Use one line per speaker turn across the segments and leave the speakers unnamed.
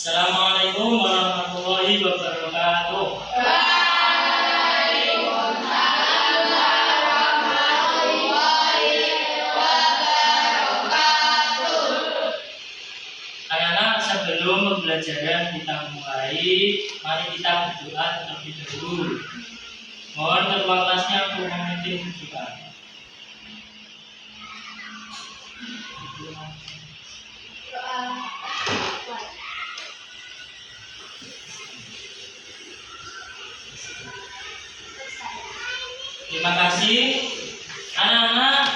Assalamualaikum warahmatullahi wabarakatuh.
Waalaikumsalam warahmatullahi wabarakatuh.
Anak-anak, sebelum pembelajaran kita mulai, mari kita berdoa terlebih dahulu. Mohon ketua kelasnya untuk memimpin doa. Terima kasih anak-anak.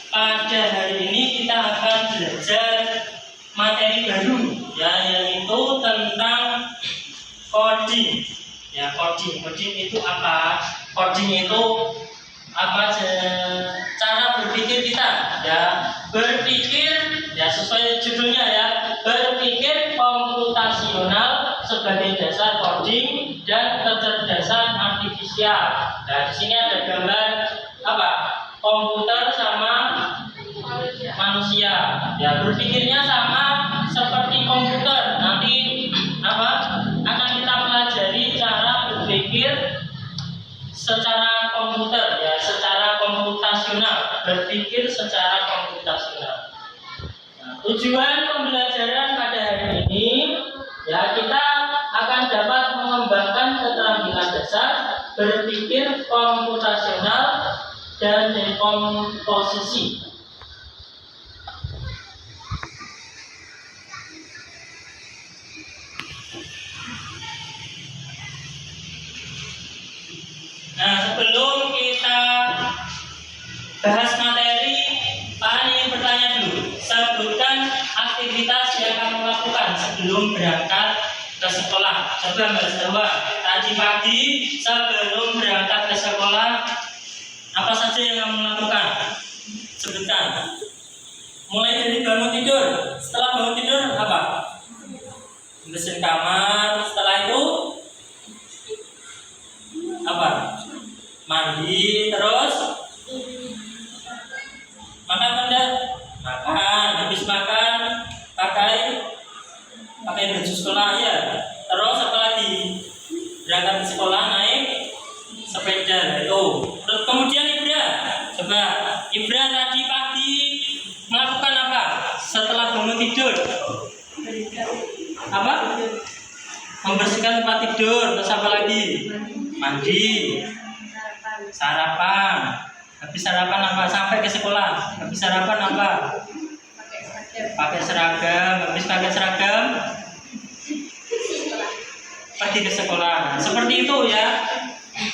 Pada hari ini kita akan belajar materi baru, ya, yaitu tentang coding. Ya, coding itu apa? Coding itu apa? Cara berpikir kita, ya, berpikir, ya, sesuai judulnya, ya, berpikir komputasional sebagai dasar coding dan kecerdasan artifisial. Nah, di sini ada gambar apa? Komputer sama manusia. Ya, berpikirnya sama seperti komputer. Nanti apa? Akan kita pelajari cara berpikir secara komputer, ya, secara komputasional, berpikir secara komputasional. Nah, tujuan pembelajaran pada hari ini, ya, kita akan dapat mengembangkan keterampilan dasar berpikir komputasional dan dekomposisi. Nah, sebelum kita bahas materi, Pak ingin bertanya dulu. Sebutkan aktivitas yang kamu lakukan sebelum berangkat ke sekolah. Coba Mbak Jawa, tadi pagi sebelum berangkat ke sekolah, apa saja yang kamu lakukan? Sebutkan. Mulai dari bangun tidur. Setelah bangun tidur apa? Bersihin kamar. Setelah itu apa? Mandi. Terus makan enggak? Makan. Habis makan pakai baju sekolah, ya. Terus apa lagi? Berangkat ke sekolah naik sepeda itu. Terus kemudian Ibra, coba Ibra tadi pagi melakukan apa setelah bangun tidur? Apa? Membersihkan tempat tidur. Terus apa lagi? Mandi, sarapan. Habis sarapan apa? Sampai ke sekolah. Habis sarapan apa? Pakai seragam. Habis pakai seragam pergi ke sekolah. Seperti itu, ya.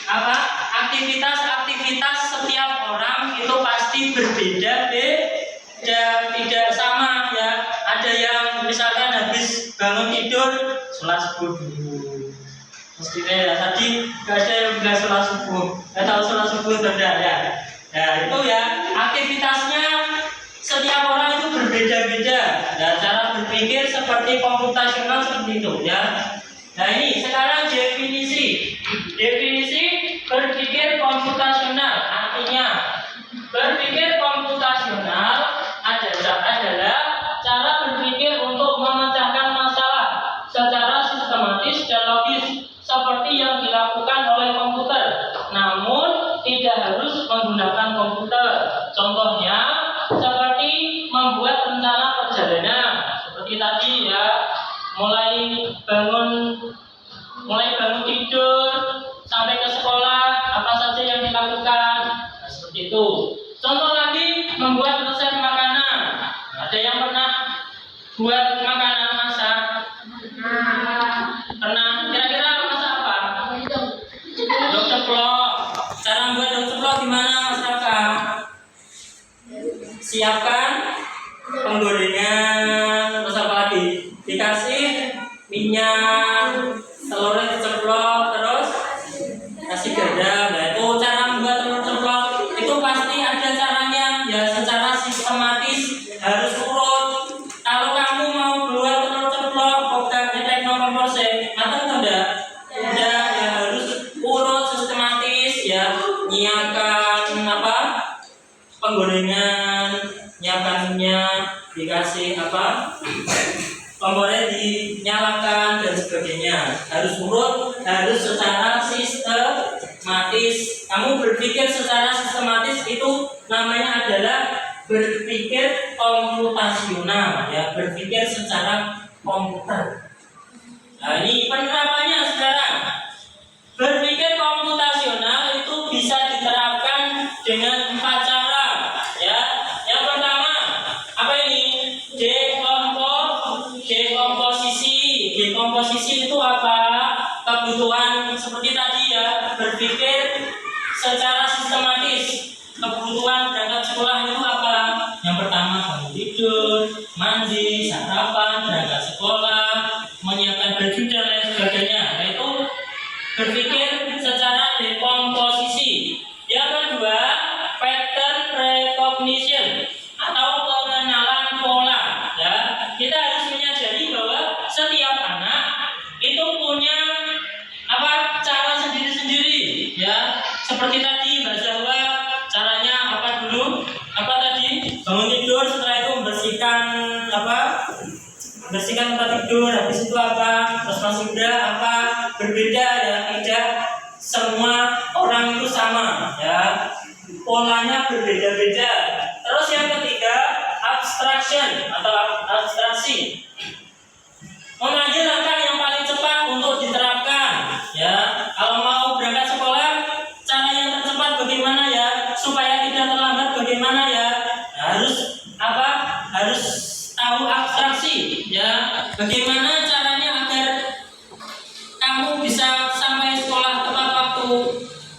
Apa? Aktivitas setiap orang itu pasti berbeda, tidak sama, ya. Ada yang misalkan habis bangun tidur sholat subuh dulu. Mestinya, ya, tadi gak ada yang bilang sholat subuh. Gak tahu sholat subuh tidak, ya. Nah, itu, ya, aktivitasnya setiap orang itu berbeda-beda. Nah, cara berpikir seperti komputasional seperti itu, ya. Nah, ini sekarang definisi berpikir komputasional. Artinya berpikir komputasional adalah cara berpikir untuk memecahkan masalah secara sistematis dan logis seperti yang dilakukan oleh komputer, namun tidak harus menggunakan komputer. Contohnya seperti membuat rencana perjalanan, seperti tadi, ya, mulai bangun tidur sampai ke sekolah, apa saja yang dilakukan. Nah, seperti itu. Contoh lagi, membuat resep makanan. Ada yang pernah buat makanan, masak? Pernah. Kira-kira masak apa? Dok ceplok. Cara membuat dok ceplok gimana, Mas Raka? Siapkan penggorengan. Terus apa lagi? Dikasih minyak, telurnya diceplok, terus kasih garam. Nah, itu cara membuat telur ceplok. Itu pasti ada caranya, ya, secara sistematis harus urut. Kalau kamu mau buat telur ceplok, bukan tekno kompor matang enggak? Udah, ya, harus urut sistematis, ya. Nyiapkan apa? Penggorengan, nyiapkan minyak, dikasih apa? Kompornya dinyalakan dan sebagainya. Harus urut, harus secara sistematis. Kamu berpikir secara sistematis itu namanya adalah berpikir komputasional, ya, berpikir secara komputer. Nah, ini penerapannya sekarang. Berpikir komputasional itu bisa diterapkan dengan 4 cara, ya. Yang pertama, apa ini? Dekomposisi. Dekomposisi itu apa? Kebutuhan seperti tadi, ya, berpikir secara sistematis. Kebutuhan berangkat sekolah itu apa? Yang pertama, bangun tidur, mandi, sarapan, berangkat sekolah, menyiapkan baju dan lain sebagainya. Yaitu berpikir secara dekomposisi. Yang kedua, pattern recognition atau pengenalan pola. Ya, kita harus menyadari bahwa setiap anak itu punya apa cara sendiri-sendiri. Ya, seperti tadi Mbak Zahwa, caranya apa dulu? Apa tadi? Bangun tidur, setelah itu membersihkan apa? Bersihkan tempat tidur, habis itu apa? Terus Mas Indra apa? Berbeda, ya, tidak semua orang itu sama, ya, polanya berbeda-beda. Terus yang ketiga, abstraction atau abstraksi, mengambil langkah yang paling cepat untuk diterapkan, ya. Kalau mau berangkat sekolah, cara yang tercepat bagaimana, ya, supaya tidak terlambat bagaimana, ya, harus apa? Harus tahu abstraksi, ya. Bagaimana caranya agar kamu bisa sampai sekolah tepat waktu?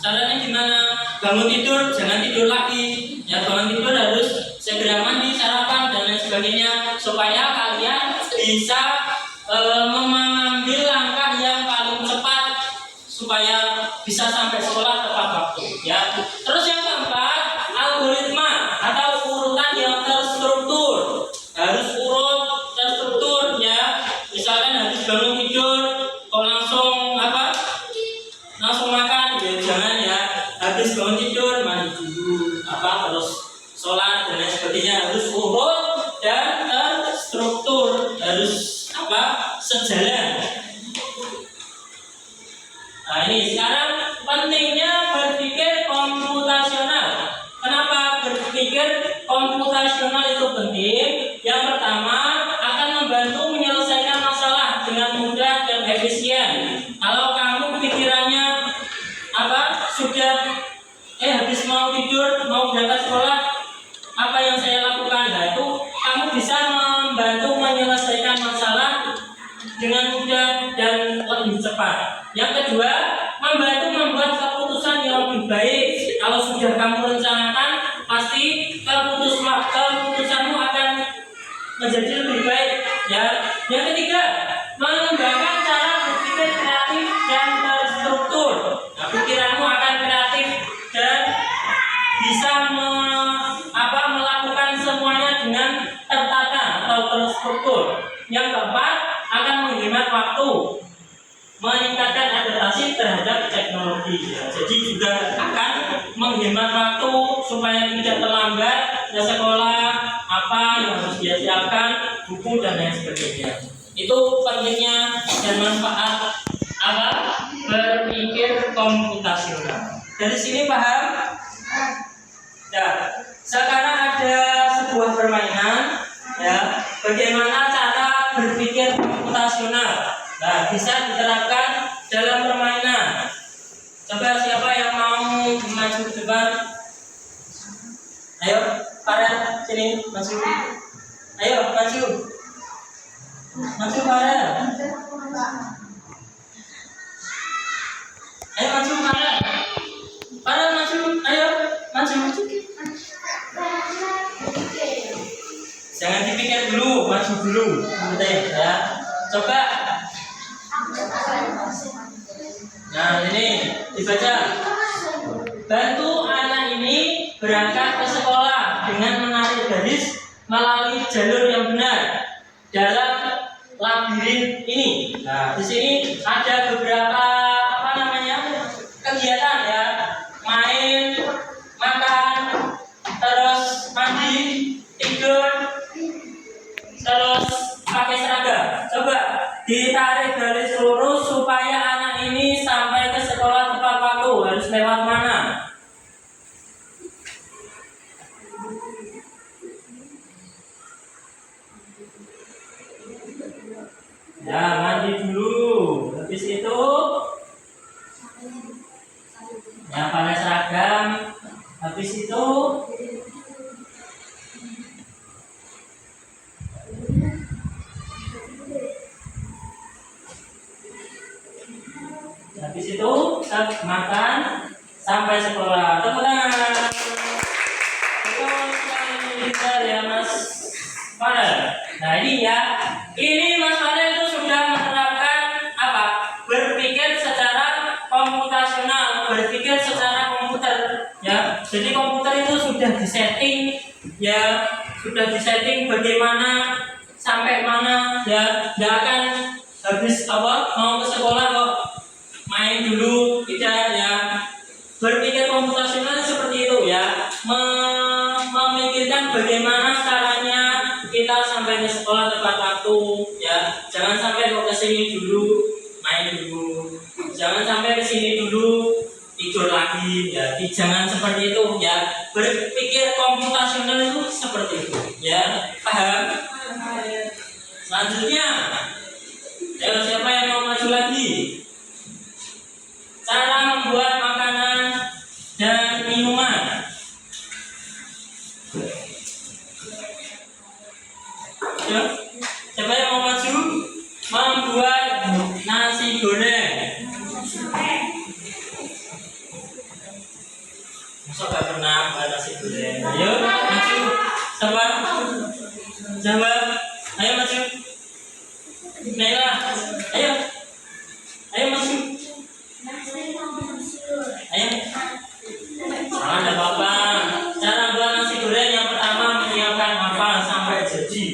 Caranya gimana? Bangun tidur, jangan tidur lagi, ya. Bangun tidur harus segera mandi, sarapan dan lain sebagainya, supaya kalian bisa mengambil langkah yang paling cepat supaya bisa sampai sekolah tepat waktu, ya. Terus yang keempat, algoritma atau urutan yang terstruktur. Harus urut terstruktur, ya. Misalkan habis bangun tidur kok langsung apa? Langsung makan, ya jangan, ya. Habis bangun tidur mandi dulu, apa, terus sholat dan lain sebagainya. Harus urut dan terstruktur, harus apa? Sejalan. Nah, ini sekarang pentingnya berpikir komputasional. Kenapa berpikir komputasional itu penting? Yang pertama, akan membantu menyelesaikan masalah dengan mudah dan efisien. Kalau kamu pikirannya apa? Sudah habis mau tidur, mau berangkat sekolah, apa yang saya lakukan? Nah, itu kamu bisa membantu menyelesaikan masalah dengan mudah dan lebih cepat. Yang kedua, membantu membuat keputusan yang lebih baik. Kalau sudah kamu rencanakan, pasti keputusanmu akan menjadi lebih baik, ya. Yang ketiga, mengembangkan cara berpikir kreatif dan terstruktur. Nah, pikiranmu akan kreatif dan bisa melakukan semuanya dengan tertata atau terstruktur. Yang keempat, akan menghemat waktu, meningkatkan adaptasi terhadap teknologi, ya. Jadi juga akan menghemat waktu supaya tidak terlambat ke sekolah, apa yang harus dia siapkan, buku dan lain sebagainya. Itu pentingnya dan manfaat apa? Berpikir komputasional. Dari sini paham? Ya. Sekarang ada sebuah permainan, ya. Bagaimana cara berpikir komputasional? Nah, bisa diterapkan dalam permainan. Coba siapa yang mau maju ke depan? Ayo, Farel, sini maju. Ayo, maju. Maju Farel. Ayo maju Farel. Farel maju, ayo maju. Jangan dipikir dulu, maju dulu. Penting, ya. Coba. Nah, ini dibaca. Bantu anak ini berangkat ke sekolah dengan menarik garis melalui jalur yang benar dalam labirin ini. Nah, di sini ada beberapa kegiatan, ya. Main, makan, terus mandi, tidur, terus pakai seragam. Coba Ditarik garis lurus supaya anak ini sampai ke sekolah tepat waktu. Harus lewat mana? Ya, mandi dulu. Habis itu ya pakai seragam. Habis itu makan sampai sekolah. Tepuk tangan. Betul sekali pintar ya Mas Fadel. Nah ini ya, ini Mas Fadel itu sudah menerapkan apa? Berpikir secara komputasional, berpikir secara komputer. Ya, jadi komputer itu sudah disetting, ya sudah disetting bagaimana sampai mana, ya nggak akan habis apa mau ke sekolah kok main dulu, tidak ya. Berpikir komputasional seperti itu ya, memikirkan bagaimana caranya kita sampai ke sekolah tepat waktu ya. Jangan sampai kok ke sini dulu main dulu, jangan sampai ke sini dulu tidur lagi ya. Jangan seperti itu ya. Berpikir komputasional itu seperti itu ya, paham? Selanjutnya, ayo siapa yang mau maju lagi? Cara membuat makanan dan minuman. Ayo, siapa yang mau maju? Membuat nasi goreng. Masa gak pernah buat nasi goreng? Ayo maju. Siapa? Jawab. Ayo maju. Naila. Ayo. Ayo maju. Ayo. Ada apa-apa. Cara buat nasi goreng yang pertama menyiapkan apa sampai jadi.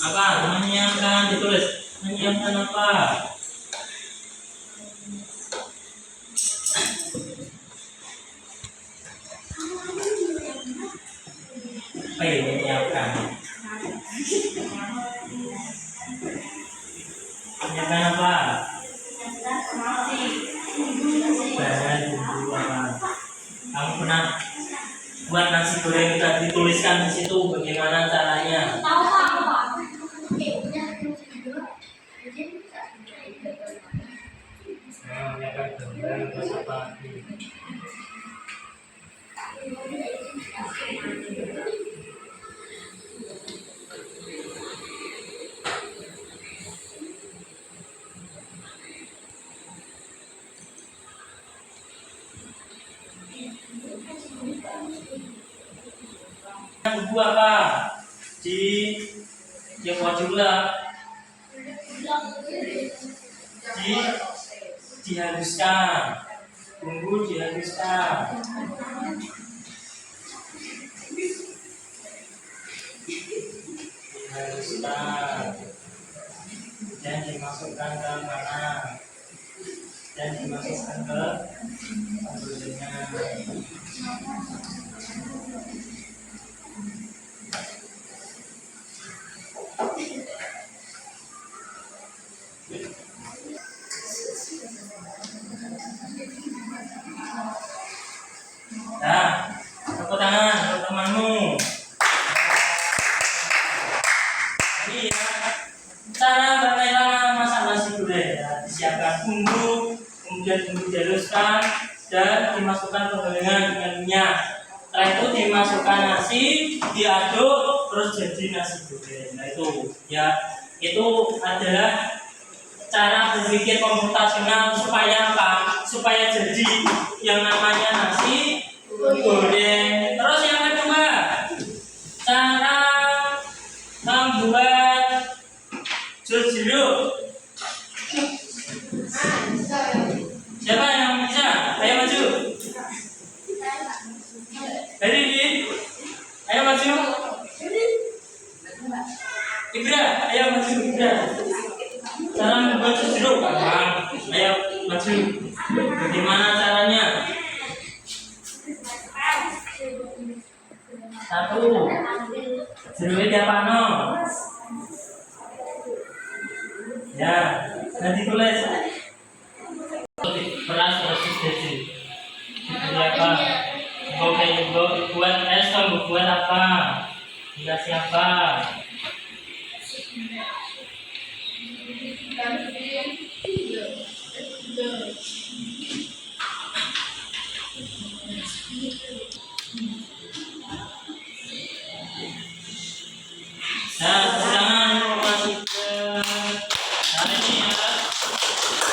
Apa? Menyiapkan, ditulis. Menyiapkan apa? Ayo menyiapkan. Menyiapkan apa? Bahan bumbu apa? Kamu pernah buat nasi goreng, kita dituliskan di situ bagaimana caranya. Menyiapkan gambar terus apa? Bumbu apa? Yang wajiblah dihaluskan. Bumbu dihaluskan. Dan dimasukkan ke mana? Dan dimasukkan ke pembelinya. Nah, tepuk tangan untuk temanmu. Ini ya, cara bagaimana masak nasi goreng ya. Disiapkan bumbu, kemudian bumbu dihaluskan dan dimasukkan penggorengan dengan minyak. Setelah itu dimasukkan nasi, diaduk, terus jadi nasi goreng. Nah itu ya, itu adalah cara berpikir komputasional supaya apa? Supaya jadi yang namanya nasi goreng. Terus yang kedua, cara membuat jus jeruk. Siapa yang bisa? Ayo maju. Dari ini, ayo maju. Ibra, ayo maju Ibra. Cara membuat jus jeruk gampang. Ayo maju. Bagaimana caranya? Satu, Jeruk diapano? Ya, nanti tulis. Beras versus biji. Ini apa? Buat es kamu buat apa? Dikasih apa? Nah, jangan informasi ke ini ya.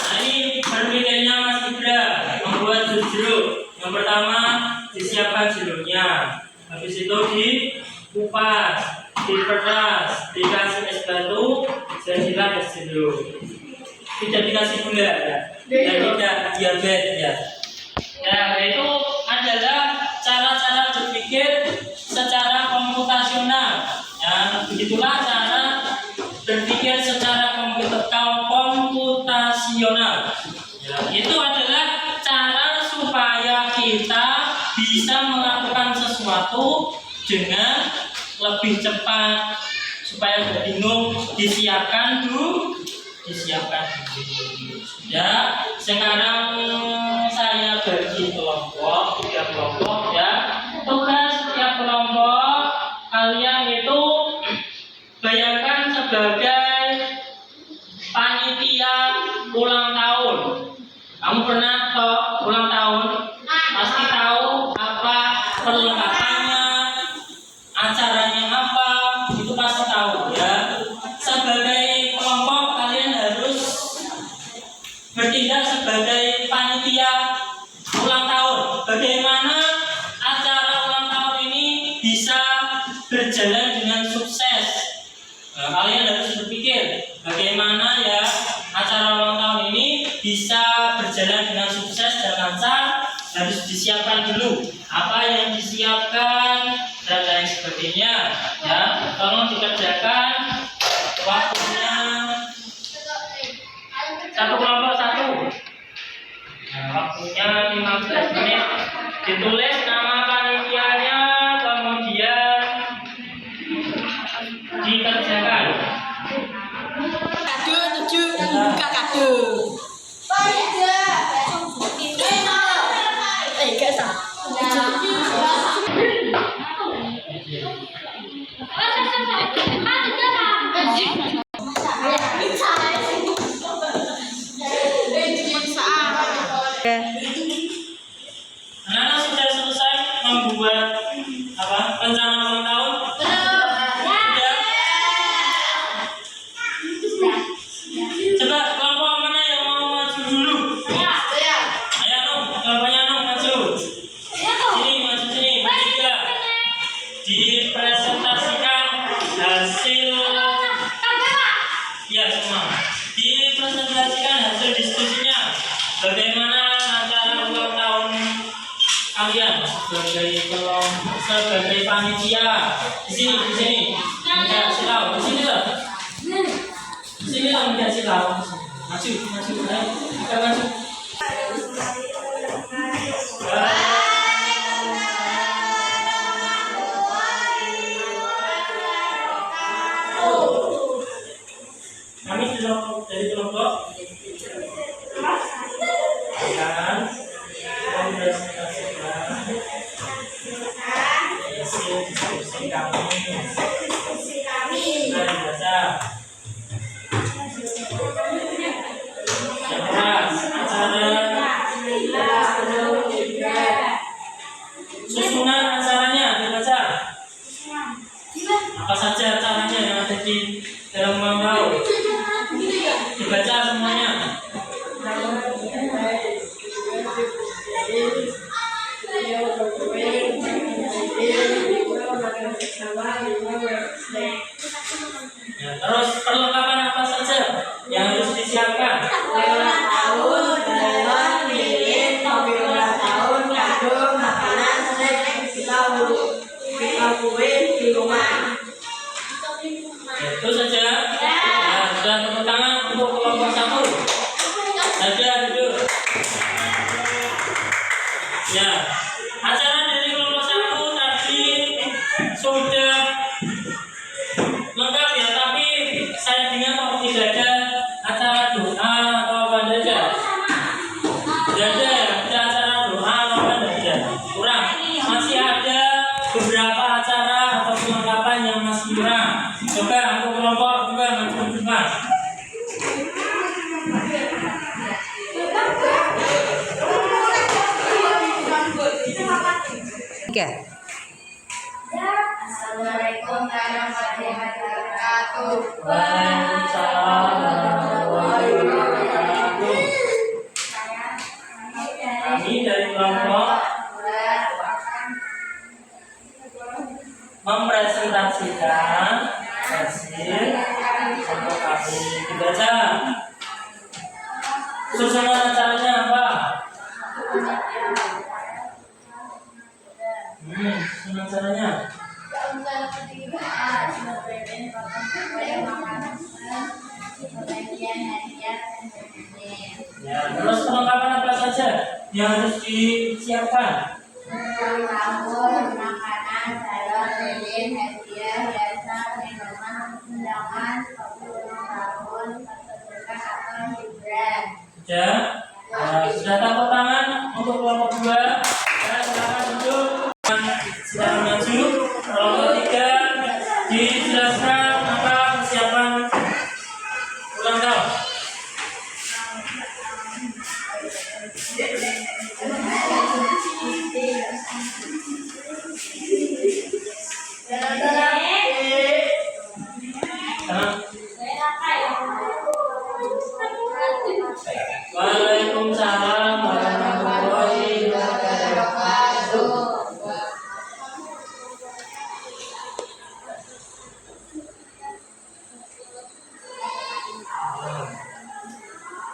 Nah, ini berbedanya Mas Ibra membuat jus jeruk. Yang pertama disiapkan jeruknya, habis itu dikupas, diperas, dikasih es batu, jadilah es jeruk. Tidak dikasih gula ya, dan tidak diabetes ya. Nah, itu adalah cara-cara berpikir secara komputasional. Ya, begitulah cara berpikir secara komputasional. Ya, itu adalah cara supaya kita bisa melakukan sesuatu dengan lebih cepat, supaya tidak bingung. Disiapkan dulu. Ya, sekarang saya bagi kelompok, 3 kelompok ya. Tugas setiap kelompok kalian itu bayangkan sebagai panitia ulang tahun. Kamu pernah toh ulang tahun? Pasti tahu apa perlengkapannya, acaranya apa, itu pasti tahu ya. Sebagai kelompok kalian harus bertindak sebagai panitia ulang tahun. Bagaimana acara ulang tahun ini bisa berjalan dengan sukses? Nah, kalian harus berpikir bagaimana ya acara ulang tahun ini bisa berjalan dengan sukses dan lancar. Harus disiapkan dulu apa yang disiapkan dan lain sebagainya ya. Tolong dikerjakan waktunya. Satu kelompok satu. Nah, waktunya 15 menit. Ditulis nama panitianya, kemudian dikerjakan.
Kado 7 buka kado. Gak sah.
Anak-anak sudah selesai membuat apa rencana ulang tahun? Sudah. Coba kelompok mana yang mau maju dulu? Ayo no, kelompoknya no maju. Maju sini, maju juga. Dipresentasikan hasil. Ya semua. Dipresentasikan hasil diskusinya. Bagaimana acara ulang tahun kalian sebagai panitia? Di sini. Tidak silau. Di sini loh. Di sini loh tidak silau. Maju. Kita maju. Kami dari kelompok dan mempresentasikan hasil diskusi kami. Sudah dibaca. Yang keras, acara susunan acaranya dibaca. Apa saja acaranya yang ada di dalam ulang tahun? Dibaca semuanya. Ya, terus perlengkapan apa saja yang harus disiapkan? Itu saja. Nah, sudah tepuk tangan untuk kelompok 1. Saja duduk. Ya, acara dari kelompok 1 tadi sudah Coba untuk kelompok juga maju juga.
Oke.
Assalamualaikum warahmatullahi wabarakatuh.
Waalaikumsalam warahmatullahi wabarakatuh. Kami dari kelompok mempresentasikan hasil untuk kami dibaca. Susunan acaranya apa? Susunan acaranya. Ya, terus perlengkapan apa saja yang harus disiapkan?
Makanan, salon, lilin, hadiah, hiasan, minuman, undangan, tahun, berkah atau hiburan.
Sudah? Sudah tepuk tangan untuk kelompok 2. Ya, silakan duduk. Silakan maju. Kelompok 3 dijelaskan apa persiapan ulang tahun. Waalaikumsalam warahmatullahi wabarakatuh.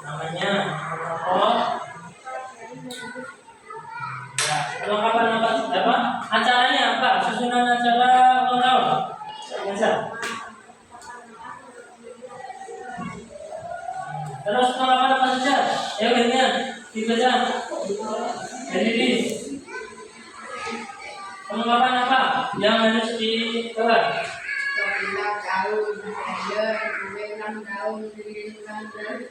Namanya apa? Ya, perlengkapan apa? Acaranya apa? Susunan acara ulang tahun. Biasa. Terus perlengkapan apa saja? Ayo gantian, dibaca. Jadi ini. Perlengkapan apa yang harus dibawa?
Ulang tahun, kalender, kue ulang tahun, lilin ulang tahun,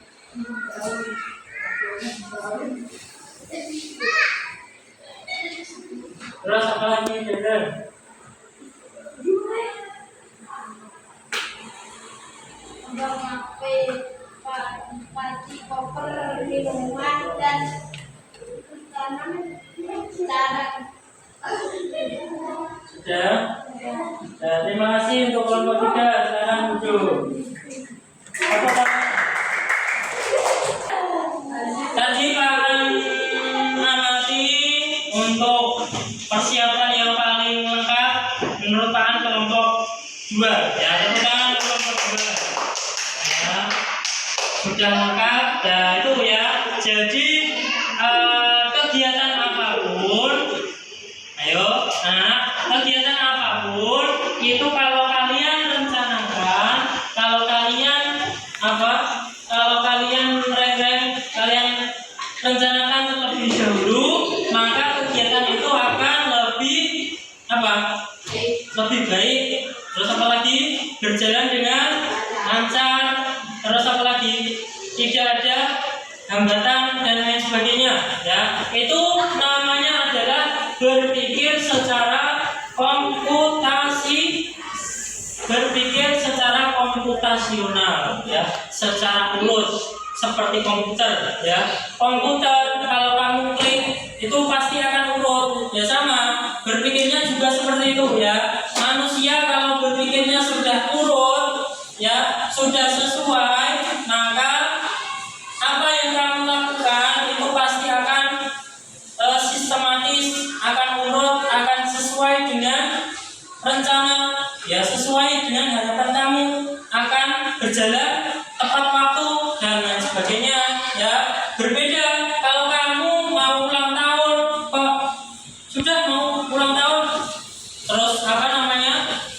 Terus apa lagi, Jaden?
panci koper, minuman dan cara.
Sudah? Ya, terima kasih untuk kelompok 3. Sekarang duduk. Apa tangan? Tadi akan mengamati untuk persiapan yang paling lengkap menurut kelompok 2. Ya, tepuk tangan kelompok 2. Ya, sudah lengkap. Ya, itu ya. Jadi kegiatan apapun, ayo, kegiatan apapun itu kalau kalian rencanakan, kalau kalian kalian rencanakan terlebih dahulu, maka kegiatan itu akan lebih lebih baik. Terus apa lagi? Berjalan dengan lancar. Terus apa lagi? Tidak ada hambatan dan lain sebagainya. Ya, itu namanya adalah berpikir secara komputasional, ya, secara mulus seperti komputer, ya. Komputer kalau kamu klik itu pasti akan urut, ya, sama berpikirnya juga seperti itu, ya. Manusia kalau berpikirnya sudah urut, ya, sudah sesuai, maka apa yang kamu lakukan itu pasti akan sistematis, akan urut, akan sesuai dengan rencana, ya, sesuai dengan harapan kamu, akan berjalan tepat waktu dan lain sebagainya, ya. Berbeda kalau kamu mau ulang tahun, kok sudah mau ulang tahun terus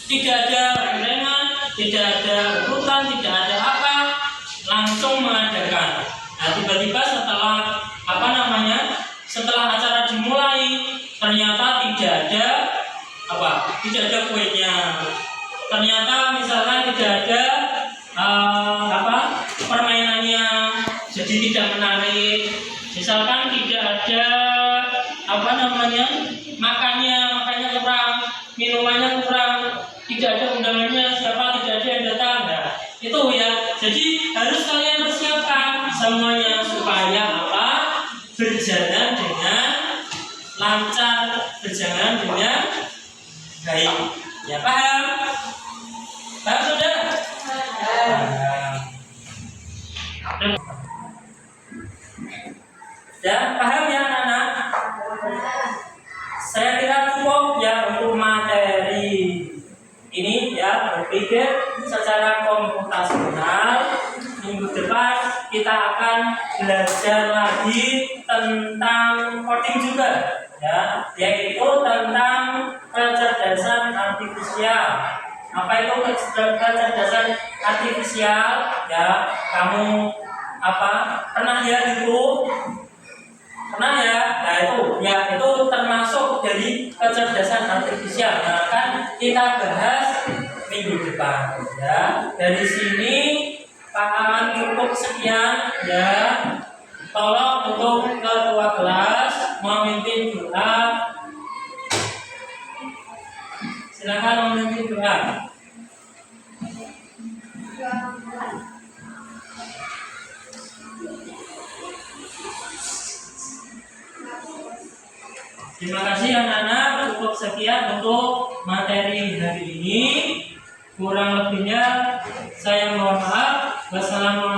tidak ada rengan, tidak ada urutan, tidak ada apa, langsung mengadakan. Nah, tiba-tiba setelah setelah acara dimulai ternyata tidak ada kuenya, ternyata misalkan tidak ada permainannya, jadi tidak menarik, misalkan tidak ada makannya kurang, minumannya kurang, tidak ada undangannya, siapa Itu ya. Jadi harus kalian persiapkan semuanya supaya apa? Berjalan dengan lancar, berjalan dengan baik. Ya paham? Paham sudah? Paham. Ya paham ya anak-anak? Saya kira cukup ya untuk materi ini ya, berpikir secara komputasional. Minggu depan kita akan belajar lagi tentang coding juga ya, yaitu tentang kecerdasan artifisial. Apa itu kecerdasan artifisial? Ya, kamu apa pernah ya itu? Pernah ya? Nah itu termasuk dari kecerdasan artifisial. Nah, kan kita bahas minggu depan ya. Dari sini pahaman cukup sekian ya. Tolong untuk ketua kelas memimpin doa. Silakan memimpin doa. Terima kasih anak-anak, cukup sekian untuk materi hari ini. Kurang lebihnya saya mohon maaf. Wassalamualaikum